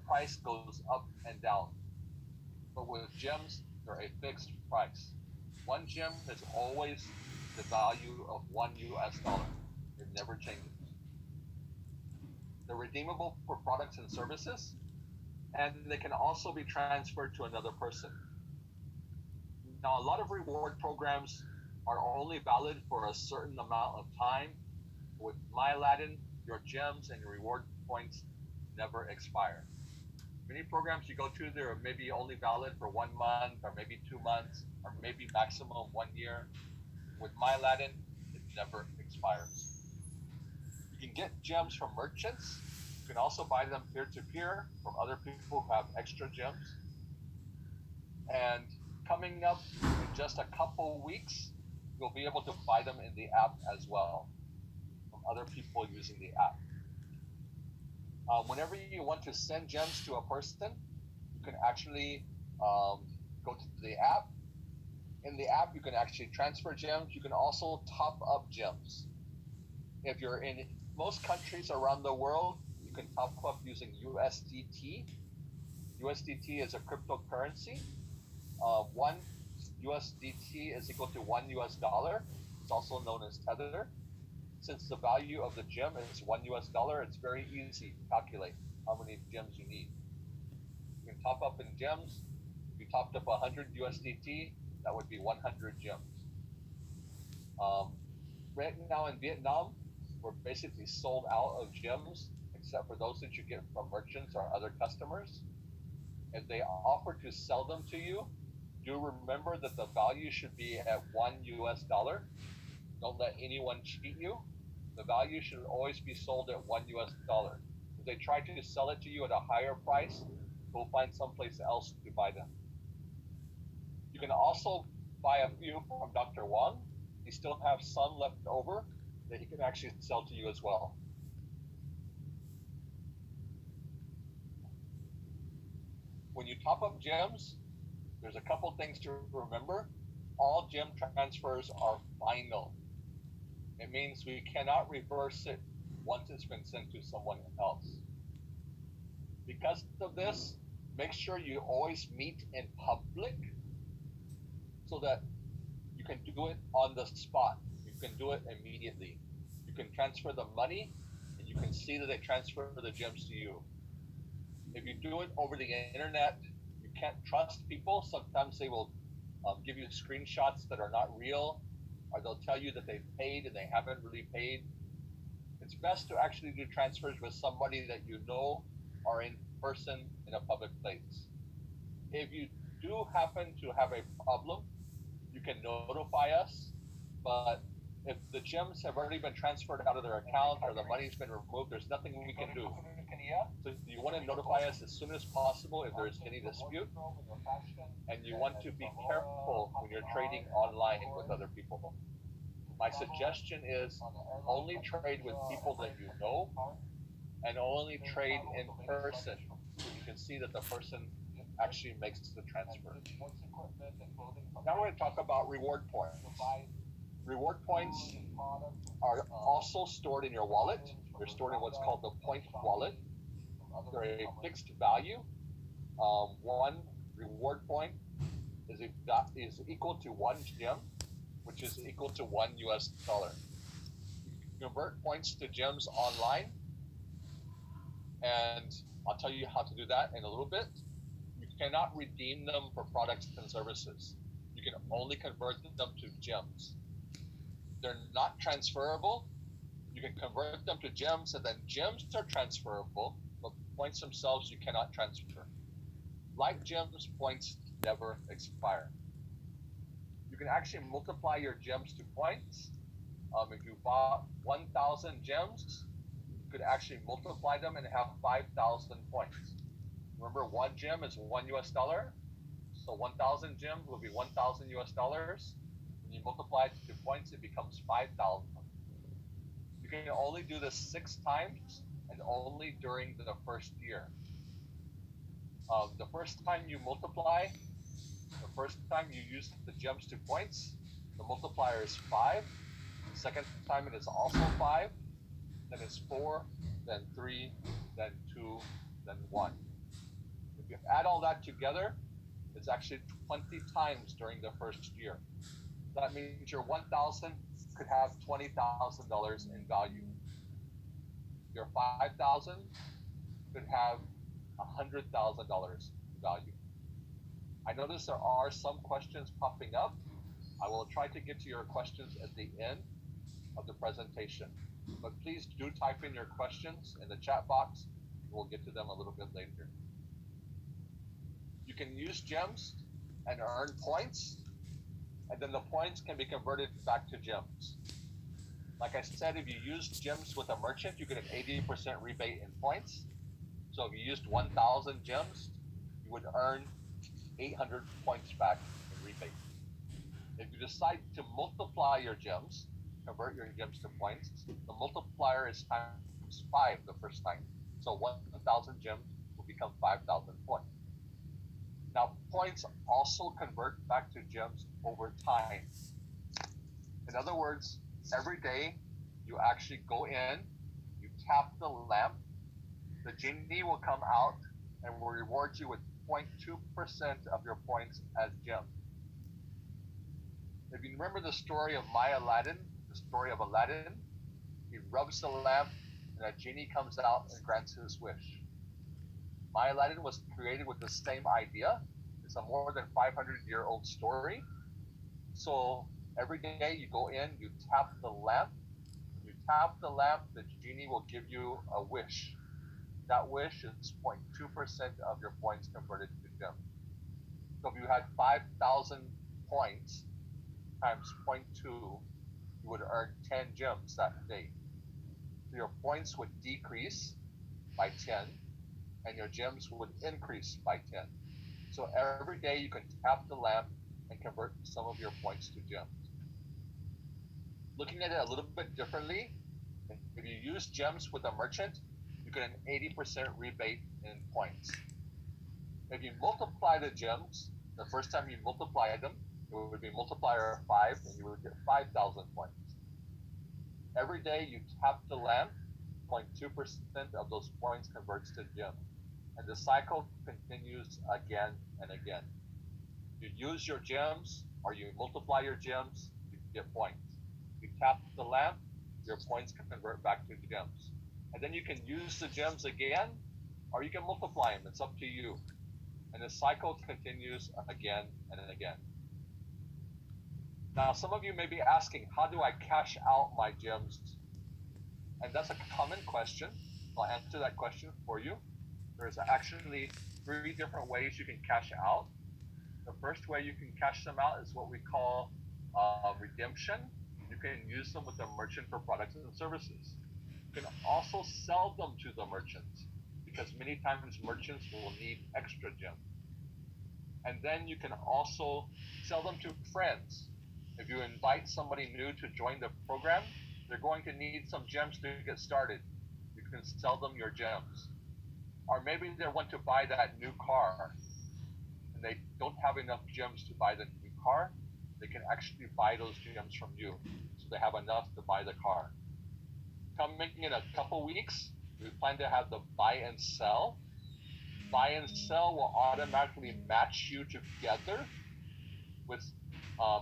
price goes up and down. But with gems, they're a fixed price. One gem is always the value of $1. It never changes. They're redeemable for products and services, and they can also be transferred to another person. Now, a lot of reward programs are only valid for a certain amount of time. With myaladdin, your gems and your reward points never expire. Many programs you go to, they're maybe only valid for 1 month or maybe 2 months or maybe maximum 1 year. With myaladdin, it never expires. You can get gems from merchants. You can also buy them peer to peer from other people who have extra gems. And coming up in just a couple weeks, you'll be able to buy them in the app as well from other people using the app. Whenever you want to send gems to a person, you can actually go to the app. In the app, you can actually transfer gems. You can also top up gems. If you're in most countries around the world, you can top up using USDT. USDT is a cryptocurrency. One USDT is equal to $1. It's also known as Tether. Since the value of the gem is $1, it's very easy to calculate how many gems you need. You can top up in gems. If you topped up 100 USDT, that would be 100 gems. Right now in Vietnam, we're basically sold out of gems, except for those that you get from merchants or other customers. If they offer to sell them to you, do remember that the value should be at $1. Don't let anyone cheat you. The value should always be sold at $1. If they try to sell it to you at a higher price, go find someplace else to buy them. You can also buy a few from Dr. Wang. He still have some left over that he can actually sell to you as well. When you top up gems, there's a couple things to remember. All gem transfers are final. It means we cannot reverse it once it's been sent to someone else. Because of this, make sure you always meet in public so that you can do it on the spot. You can do it immediately. You can transfer the money and you can see that they transfer the gems to you. If you do it over the internet, you can't trust people. Sometimes they will give you screenshots that are not real, or they'll tell you that they've paid and they haven't really paid. It's best to actually do transfers with somebody that you know or in person in a public place. If you do happen to have a problem, you can notify us, but if the gems have already been transferred out of their account or the money's been removed, there's nothing we can do. So you want to notify us as soon as possible if there's any dispute, and you want to be careful when you're trading online with other people. My suggestion is only trade with people that you know and only trade in person so you can see that the person actually makes the transfer. Now we're going to talk about reward points. Reward points are also stored in your wallet. They're stored in what's called the point wallet. They're a fixed value. One reward point is equal to one gem, which is equal to $1. You convert points to gems online, and I'll tell you how to do that in a little bit. You cannot redeem them for products and services. You can only convert them to gems. They're not transferable. You can convert them to gems, and then gems are transferable, but points themselves you cannot transfer. Like gems, points never expire. You can actually multiply your gems to points. If you bought 1,000 gems, you could actually multiply them and have 5,000 points. Remember, one gem is $1. So 1,000 gems will be 1,000 US dollars. When you multiply it to points, it becomes 5,000. You can only do this 6 times and only during the first year. The first time you multiply, the first time you use the gems to points, the multiplier is 5. The second time it is also 5. Then it's 4, then 3, then 2, then 1. add all that together, it's actually 20 times during the first year. That means your 1,000 could have $20,000 in value. Your 5,000 could have $100,000 in value. I notice there are some questions popping up. I will try to get to your questions at the end of the presentation. But please do type in your questions in the chat box. We'll get to them a little bit later. You can use gems and earn points, and then the points can be converted back to gems. Like I said, if you use gems with a merchant, you get an 80% rebate in points. So if you used 1,000 gems, you would earn 800 points back in rebate. If you decide to multiply your gems, convert your gems to points, the multiplier is times 5 the first time. So 1,000 gems will become 5,000 points. Now, points also convert back to gems over time. In other words, every day you actually go in, you tap the lamp, the genie will come out and will reward you with 0.2% of your points as gems. If you remember the story of myaladdinz, the story of Aladdin, he rubs the lamp and a genie comes out and grants his wish. myaladdinz was created with the same idea. It's a more than 500-year-old story. So every day you go in, you tap the lamp. When you tap the lamp, the genie will give you a wish. That wish is 0.2% of your points converted to gems. So if you had 5,000 points times 0.2, you would earn 10 gems that day. So your points would decrease by 10, and your gems would increase by 10. So every day you can tap the lamp and convert some of your points to gems. Looking at it a little bit differently, if you use gems with a merchant, you get an 80% rebate in points. If you multiply the gems, the first time you multiply them, it would be multiplier of 5, and you would get 5,000 points. Every day you tap the lamp, 0.2% of those points converts to gems. And the cycle continues again and again. You use your gems, or you multiply your gems, you get points. You tap the lamp, your points can convert back to gems. And then you can use the gems again, or you can multiply them. It's up to you. And the cycle continues again and again. Now, some of you may be asking, how do I cash out my gems? And that's a common question. I'll answer that question for you. There's actually 3 different ways you can cash out. The first way you can cash them out is what we call redemption. You can use them with the merchant for products and services. You can also sell them to the merchants, because many times merchants will need extra gems. And then you can also sell them to friends. If you invite somebody new to join the program, they're going to need some gems to get started. You can sell them your gems. Or maybe they want to buy that new car and they don't have enough gems to buy the new car. They can actually buy those gems from you, so they have enough to buy the car. Coming in a couple weeks, we plan to have the buy and sell. Buy and sell will automatically match you together with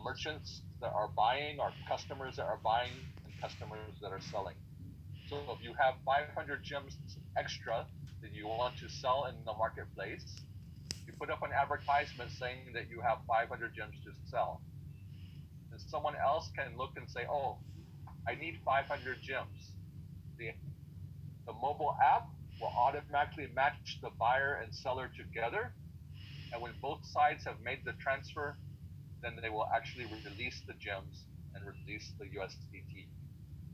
merchants that are buying, or customers that are buying, and customers that are selling. So if you have 500 gems extra that you want to sell in the marketplace, you put up an advertisement saying that you have 500 gems to sell. And someone else can look and say, oh, I need 500 gems. The mobile app will automatically match the buyer and seller together. And when both sides have made the transfer, then they will actually release the gems and release the USDT.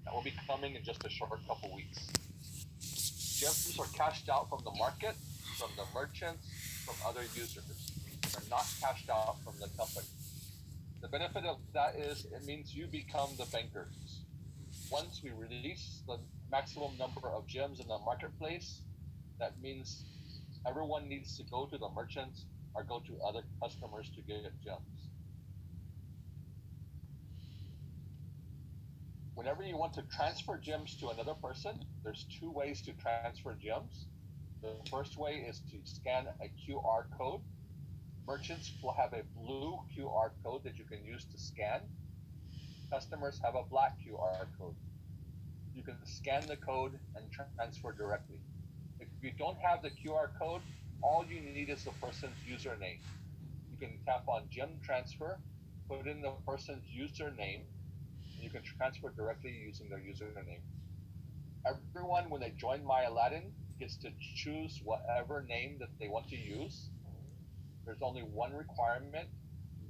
That will be coming in just a short couple weeks. Gems are cashed out from the market, from the merchants, from other users. They're not cashed out from the company. The benefit of that is it means you become the bankers. Once we release the maximum number of gems in the marketplace, that means everyone needs to go to the merchants or go to other customers to get gems. Whenever you want to transfer gems to another person, there's 2 ways to transfer gems. The first way is to scan a QR code. Merchants will have a blue QR code that you can use to scan. Customers have a black QR code. You can scan the code and transfer directly. If you don't have the QR code, all you need is the person's username. You can tap on Gem Transfer, put in the person's username, and you can transfer directly using their username. Everyone, when they join My Aladdin, gets to choose whatever name that they want to use. There's only one requirement.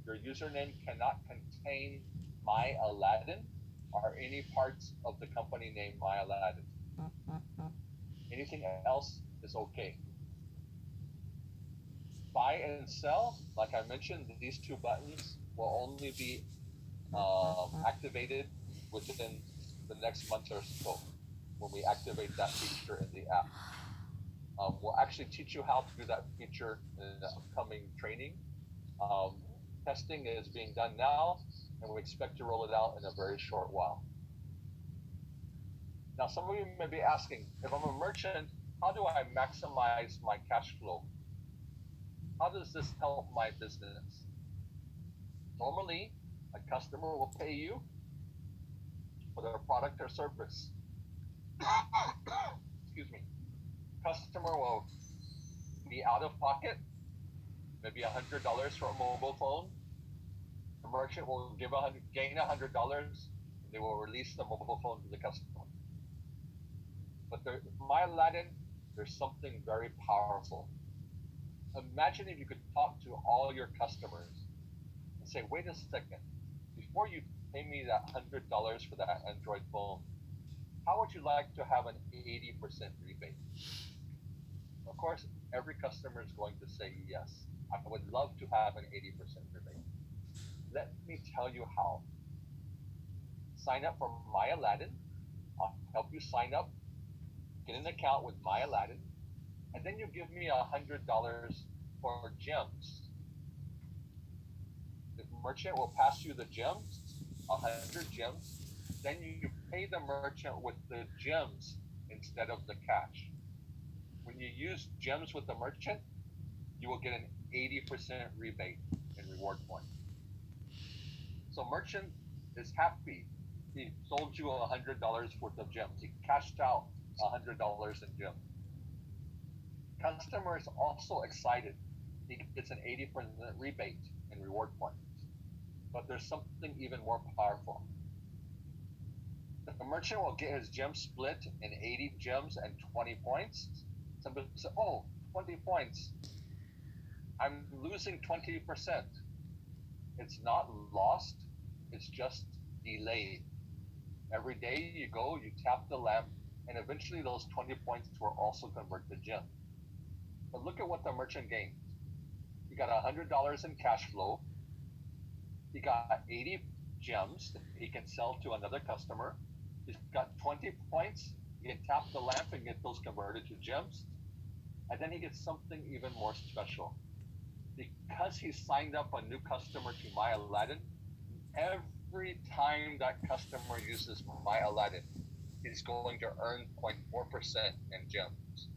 Your username cannot contain My Aladdin or any parts of the company name My Aladdin. Anything else is okay. Buy and sell, like I mentioned, these two buttons will only be activated within the next month or so when we activate that feature in the app. We'll actually teach you how to do that feature in the upcoming training. Um, Testing is being done now, and we expect to roll it out in a very short while. Now, some of you may be asking, if I'm a merchant, how do I maximize my cash flow? How does this help my business? Normally, a customer will pay you for their product or service. Excuse me. Customer will be out of pocket, maybe $100 for a mobile phone. The merchant will gain $100, and they will release the mobile phone to the customer. But My Aladdin, there's something very powerful. Imagine if you could talk to all your customers and say, wait a second, before you pay me that $100 for that Android phone, how would you like to have an 80% rebate? Of course, every customer is going to say yes. I would love to have an 80% rebate. Let me tell you how. Sign up for My Aladdin. I'll help you sign up, get an account with My Aladdin, and then you give me $100 for gems. The merchant will pass you the gems, 100 gems. Then you pay the merchant with the gems instead of the cash. When you use gems with the merchant, you will get an 80% rebate in reward points. So merchant is happy. He sold you $100 worth of gems. He cashed out $100 in gems. Customer is also excited. He gets an 80% rebate in reward points. But there's something even more powerful. The merchant will get his gems split in 80 gems and 20 points. Some people say, oh, 20 points. I'm losing 20%. It's not lost, it's just delayed. Every day you go, you tap the lamp, and eventually those 20 points will also convert to gems. But look at what the merchant gained. He got $100 in cash flow. He got 80 gems that he can sell to another customer. He's got 20 points. He can tap the lamp and get those converted to gems. And then he gets something even more special. Because he signed up a new customer to My Aladdin, every time that customer uses My Aladdin, he's going to earn 0.4% in gems,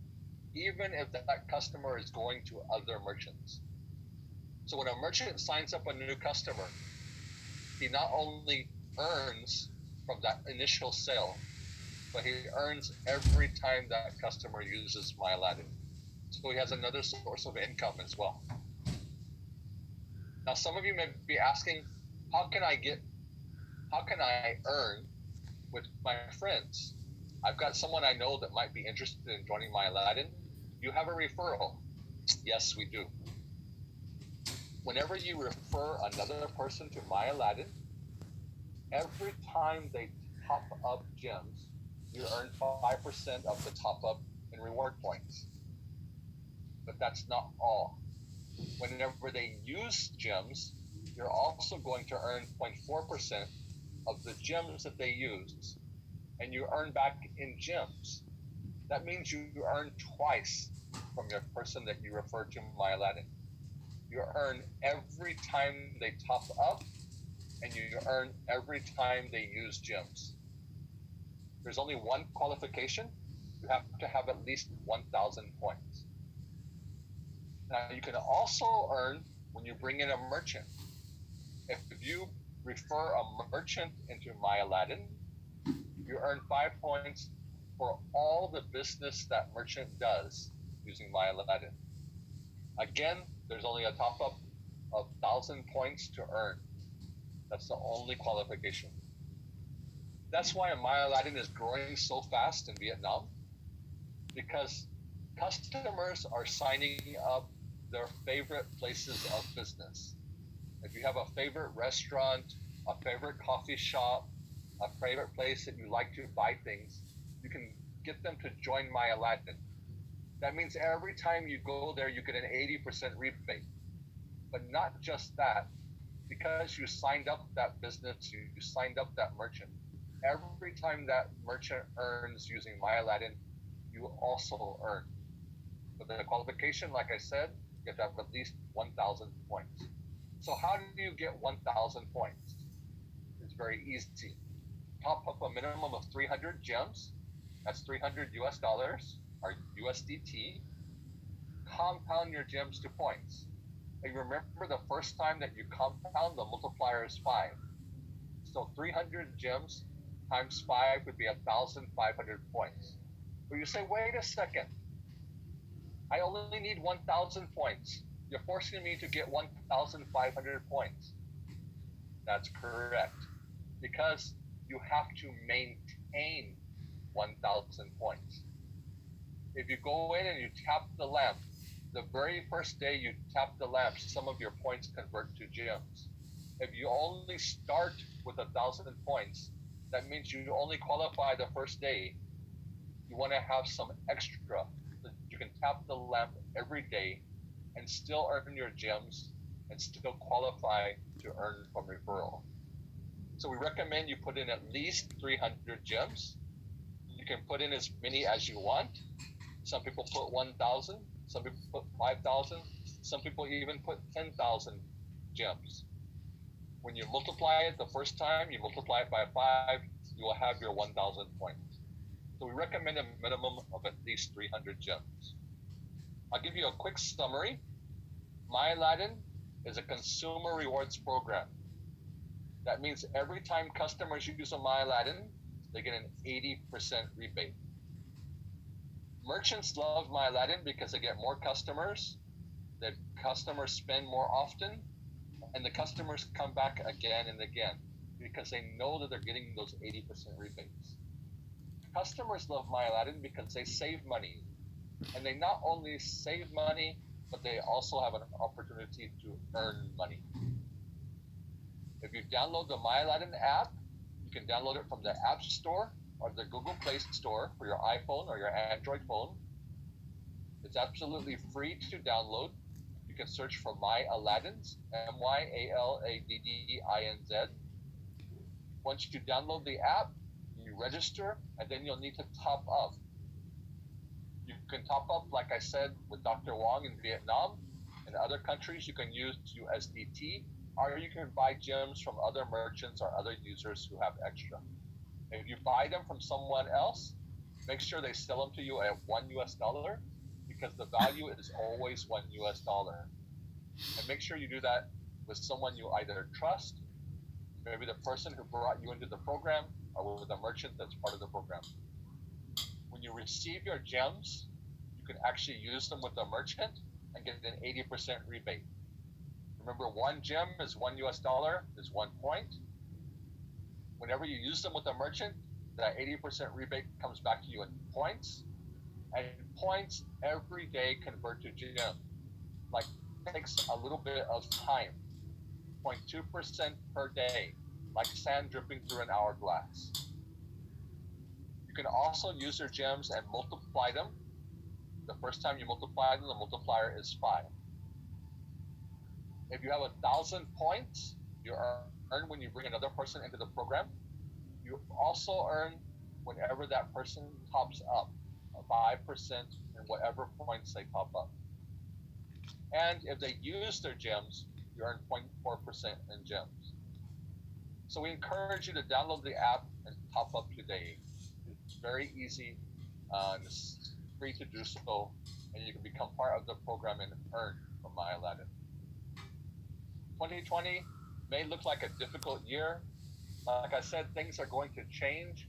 even if that customer is going to other merchants. So when a merchant signs up a new customer, he not only earns from that initial sale, but he earns every time that customer uses My Aladdin. So he has another source of income as well. Now, some of you may be asking, how can I earn with my friends? I've got someone I know that might be interested in joining My Aladdin. You have a referral. Yes, we do. Whenever you refer another person to My Aladdin, every time they top up gems, you earn 5% of the top up in reward points. But that's not all. Whenever they use gems, you're also going to earn 0.4% of the gems that they use, and you earn back in gems. That means you earn twice from your person that you refer to My Aladdin. You earn every time they top up, and you earn every time they use gems. There's only one qualification. you have to have at least 1,000 points. Now, you can also earn when you bring in a merchant. If you refer a merchant into My Aladdin, you earn 5 points for all the business that merchant does using My Aladdin. Again, there's only a top up of 1,000 points to earn. That's the only qualification. That's why My Aladdin is growing so fast in Vietnam, because customers are signing up their favorite places of business. If you have a favorite restaurant, a favorite coffee shop, a favorite place that you like to buy things, you can get them to join My Aladdin. That means every time you go there, you get an 80% rebate. But not just that, because you signed up that business, you signed up that merchant. Every time that merchant earns using My Aladdin, you also earn. But the qualification, like I said, you have to have at least 1,000 points. So how do you get 1,000 points? It's very easy. Top up a minimum of 300 gems. That's 300 US dollars or USDT. Compound your gems to points. And remember, the first time that you compound, the multiplier is 5. So 300 gems times 5 would be 1,500 points. But you say, wait a second, I only need 1,000 points. You're forcing me to get 1,500 points. That's correct. Because you have to maintain 1,000 points. If you go in and you tap the lamp, the very first day you tap the lamp, some of your points convert to gems. If you only start with 1,000 points, that means you only qualify the first day. You want to have some extra. You can tap the lamp every day and still earn your gems and still qualify to earn from referral. So we recommend you put in at least 300 gems. You can put in as many as you want. Some people put 1,000, some people put 5,000, some people even put 10,000 gems. When you multiply it the first time, you multiply it by 5, you will have your 1,000 points. So we recommend a minimum of at least 300 gems. I'll give you a quick summary. My Aladdin is a consumer rewards program. That means every time customers use a My Aladdin, they get an 80% rebate. Merchants love My Aladdin because they get more customers, the customers spend more often, and the customers come back again and again because they know that they're getting those 80% rebates. Customers love My Aladdin because they save money. And they not only save money, but they also have an opportunity to earn money. If you download the My Aladdin app, you can download it from the App Store or the Google Play Store for your iPhone or your Android phone. It's absolutely free to download. You can search for myaladdinz, MYALADDINZ. Once you download the app, you register, and then you'll need to top up. You can top up, like I said, with Dr. Wong in Vietnam. In other countries, you can use USDT, or you can buy gems from other merchants or other users who have extra. If you buy them from someone else, make sure they sell them to you at $1 because the value is always $1. And make sure you do that with someone you either trust, maybe the person who brought you into the program, or with a merchant that's part of the program. When you receive your gems, you can actually use them with a merchant and get an 80% rebate. Remember, one gem is $1 is 1 point. Whenever you use them with a merchant, that 80% rebate comes back to you in points. And points every day convert to gems. Like, takes a little bit of time. 0.2% per day, like sand dripping through an hourglass. You can also use your gems and multiply them. The first time you multiply them, the multiplier is 5. If you have 1,000 points, you earn when you bring another person into the program. You also earn whenever that person tops up, 5% in whatever points they top up. And if they use their gems, you earn 0.4% in gems. So we encourage you to download the app and top up today. It's very easy. and it's free to do so, and you can become part of the program and earn from myaladdin. 2020 may look like a difficult year. Like I said, things are going to change.